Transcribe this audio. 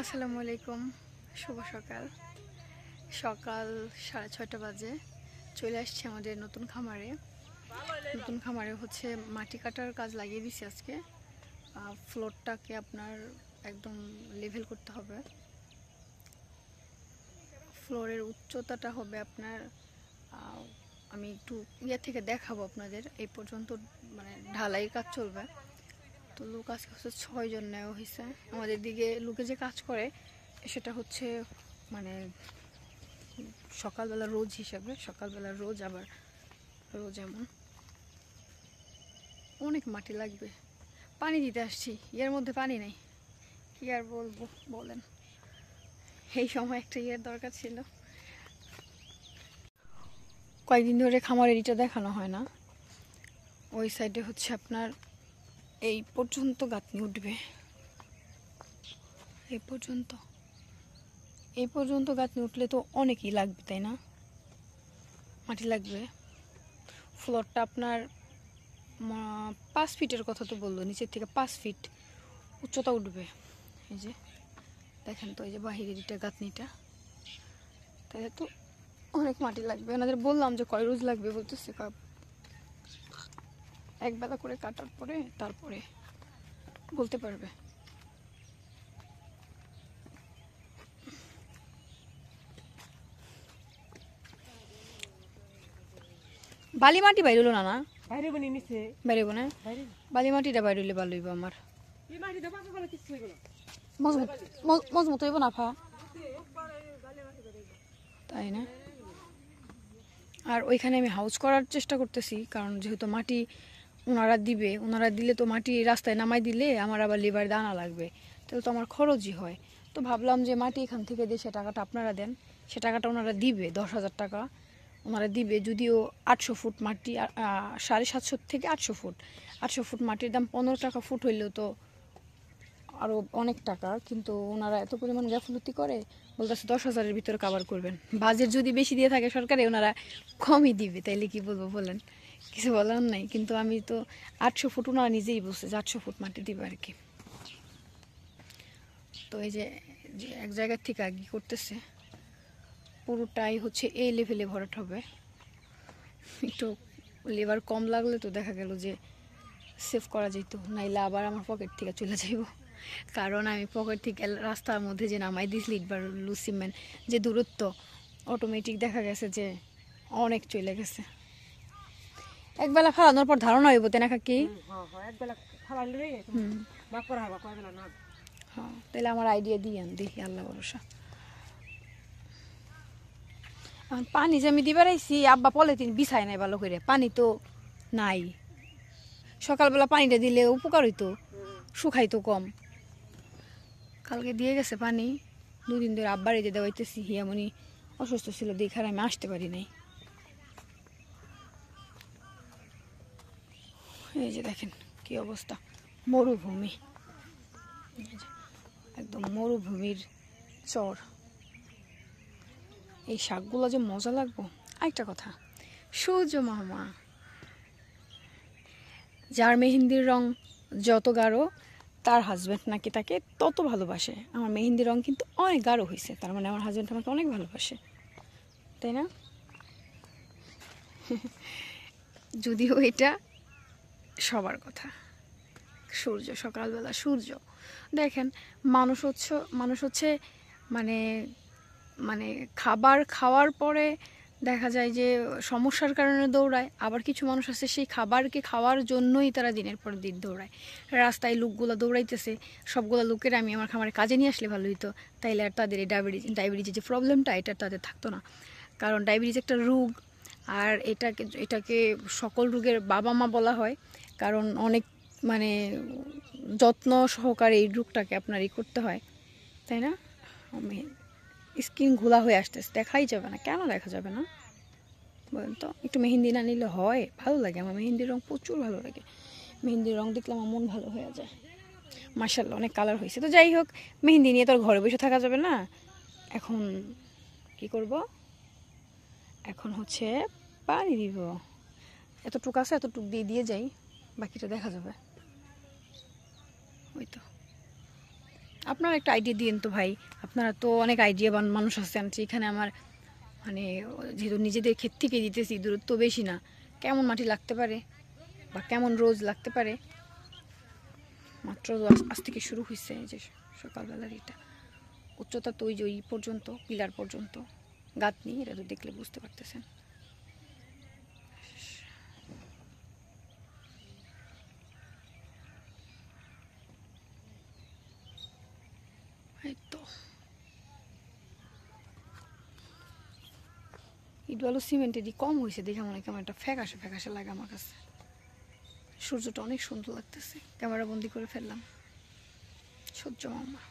আসসালামু আলাইকুম, শুভ সকাল। সকাল 6:30 বাজে চলে আসছি আমাদের নতুন খামারে। নতুন খামারে হচ্ছে মাটি কাটার কাজ লাগিয়ে দিছি আজকে। ফ্লোরটাকে আপনার একদম লেভেল করতে হবে। ফ্লোরের উচ্চতাটা হবে আপনার, আমি একটু থেকে দেখাবো আপনাদের। এই পর্যন্ত মানে ঢালাই কাজ চলবে। তো লোক আজকে হচ্ছে 6 জন নেওয়া হয়েছে। আমাদের দিকে লোকে যে কাজ করে সেটা হচ্ছে মানে সকালবেলা রোজ হিসাবে, সকালবেলা রোজ, আবার রোজ এমন। অনেক মাটি লাগবে। পানি দিতে আসছি, এর মধ্যে পানি নেই, কি আর বলবো বলেন। এই সময় একটা দরকার ছিল। কয়েকদিন ধরে খামারের ইটা দেখানো হয় না। ওই সাইডে হচ্ছে আপনার এই পর্যন্ত গাঁথনি উঠবে, এই পর্যন্ত গাঁথনি উঠলে তো অনেকই লাগবে, তাই না? মাটি লাগবে। ফ্লোরটা আপনার 5 ফিটের কথা তো বললো, নিচের থেকে 5 ফিট উচ্চতা উঠবে। এই যে দেখেন তো, এই যে বাহিরের এটা গাঁথনিটা, তাহলে তো অনেক মাটি লাগবে। ওনাদের বললাম যে কয় রোজ লাগবে, বলতেছে একবেলা করে কাটার পরে তারপরে বলতে পারবে। বালি মাটি বাইরে হলো না, বাইরে না বালি মাটিটা বাইরে হইলে ভালো হইব আমার। মজবুত হইব না ফা, তাই না? আর ওইখানে আমি হাউস করার চেষ্টা করতেছি, কারণ যেহেতু মাটি ওনারা দিলে তো মাটি রাস্তায় নামাই দিলে আমার আবার লেবার দানা লাগবে, তাহলে তো আমার খরচই হয়। তো ভাবলাম যে মাটি এখান থেকে দিয়ে সে টাকাটা আপনারা দেন, সে টাকাটা ওনারা দিবে, 10,000 টাকা ওনারা দিবে। যদিও 800 ফুট মাটি, 750 থেকে 800 ফুট মাটির দাম 15 টাকা ফুট হইলেও তো আরও অনেক টাকা। কিন্তু ওনারা এত পরিমাণ গাফলতি করে, বলতেছে 10,000-এর ভিতরে কাভার করবেন। বাজেট যদি বেশি দিয়ে থাকে সরকারে, ওনারা কমই দিবে, তাইলে কি বলবো বলেন, কিছু বলার নাই। কিন্তু আমি তো 800 ফুট, ওনারা নিজেই বলছে যে 800 ফুট মাটি দিবে আর কি। তো এই যে এক জায়গার থেকে আগে করতেছে, পুরোটাই হচ্ছে এই লেভেলে ভরাট হবে। একটু লেবার কম লাগলে তো দেখা গেল যে সেভ করা যেত, নাইলে আবার আমার পকেট থেকে চলে যাইব। কারণ আমি পকেট থেকে রাস্তার মধ্যে যে নামাই দিয়েছি ইট বালু সিমেন্ট, যে দূরত্ব, অটোমেটিক দেখা গেছে যে অনেক চলে গেছে। একবেলা ফালানোর পর ধারণা হইব, তাই না কাকি? হ্যাঁ, তাহলে আমার আইডিয়া দিয়েন, দেখি আল্লাহ ভরসা। এখন পানি যে আমি দিবার আইছি, আব্বা পলিথিন বিছাই নাই ভালো করে, পানি তো নাই। সকালবেলা পানিটা দিলে উপকার হইতো, শুকাইতো কম। কালকে দিয়ে গেছে পানি, 2 দিন ধরে আব্বার এই যে দেওয়াইতেছি। হিয়ামনি অসুস্থ ছিল, দেখার আমি আসতে পারি নাই। এই যে দেখেন কি অবস্থা, মরুভূমি, একদম মরুভূমির চর। এই শাকগুলো যে মজা লাগবো। আরেকটা কথা, সূর্য মামা, যার মেহেন্দির রং যত গাঢ়, তার হাজব্যান্ড নাকি তাকে তত ভালোবাসে। আমার মেহেন্দির রং কিন্তু অনেক গাঢ় হয়েছে, তার মানে আমার হাজব্যান্ড আমাকে অনেক ভালোবাসে, তাই না? যদিও এটা সবার কথা। সূর্য, সকালবেলা সূর্য দেখেন। মানুষ হচ্ছে মানে মানে খাবার খাওয়ার পরে দেখা যায় যে সমস্যার কারণে দৌড়ায়, আবার কিছু মানুষ আছে সেই খাবারকে খাওয়ার জন্যই তারা দিনের পর দিন দৌড়ায়। রাস্তায় লোকগুলো দৌড়াইতেছে, সবগুলো লোকের আমি আমার খামারে কাজে নিয়ে আসলে ভালো হইতো, তাইলে আর তাদের এই ডায়াবেটিসের যে প্রবলেমটা, এটা তাদের থাকতো না। কারণ ডায়াবেটিস একটা রোগ, আর এটাকে সকল রোগের বাবা মা বলা হয়, কারণ অনেক মানে যত্ন সহকারে এই রোগটাকে আপনার করতে হয়, তাই না? আমি স্কিন ঘোলা হয়ে আসতেছে, দেখাই যাবে না। কেন দেখা যাবে না বলেন তো? একটু মেহেন্দি না নিলে হয়? ভালো লাগে আমার মেহেন্দির রং, প্রচুর ভালো লাগে। মেহেন্দির রং দেখলে আমার মন ভালো হয়ে যায়। মাশাআল্লাহ অনেক কালার হয়েছে। তো যাই হোক, মেহেন্দি নিয়ে তো আর ঘরে বসে থাকা যাবে না। এখন কি করব, এখন হচ্ছে পানি দিব। এতটুকু আছে, এতটুকু দিয়ে যাই, বাকিটা দেখা যাবে। ওই তো আপনারা একটা আইডিয়া দিন তো ভাই, আপনারা তো অনেক আইডিয়াবান মানুষ আছেন। এখানে আমার মানে যেহেতু নিজেদের ক্ষেত থেকে দিতেছি, দূরত্ব বেশি না, কেমন মাটি লাগতে পারে বা কেমন রোজ লাগতে পারে। মাত্র আজ থেকে শুরু হয়েছে এই যে সকালবেলার এটা, উচ্চতা তো ওই যে ওই পর্যন্ত, পিলার পর্যন্ত গাঁথনি, এটা তো দেখলে বুঝতে পারতেছেন। এই তো ইট বালু সিমেন্টেরই কম হয়েছে দেখে মনে হয় কেমন একটা ফ্যাকাশে ফ্যাকাশে লাগে আমার কাছে। সূর্যটা অনেক সুন্দর লাগতেছে, ক্যামেরা বন্দি করে ফেললাম। সূর্য মামা।